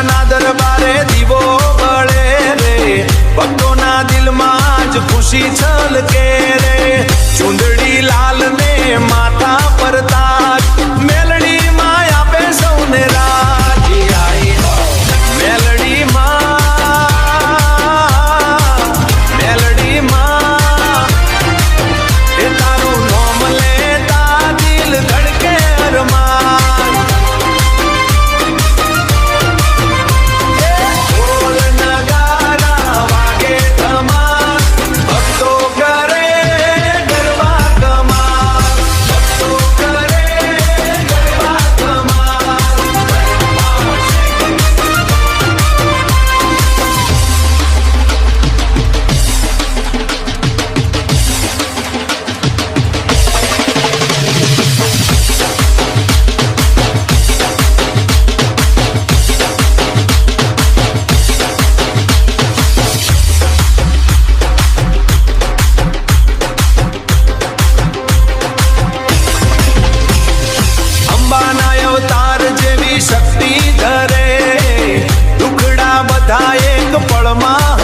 માતાના દરબારે દીવો બળે રે, ભક્તોના દિલમાં જ ખુશી છલકે રે. ચુંદડી લાલ ને માથા પર તાજ, મેલડી માં આપે સૌને રાજ. મેલડી માં, મેલડી માં, એ તારું નામ લેતા દિલ ધડકે અરમાન. ઢોલ નગારા વાગે ધમાલ, ભક્તો કરે ગરબા કમાલ, ભક્તો કરે ગરબા કમાલ. અંબાના અવતાર જેવી શક્તિ ધરે, દુખડા બધા એક પળમાં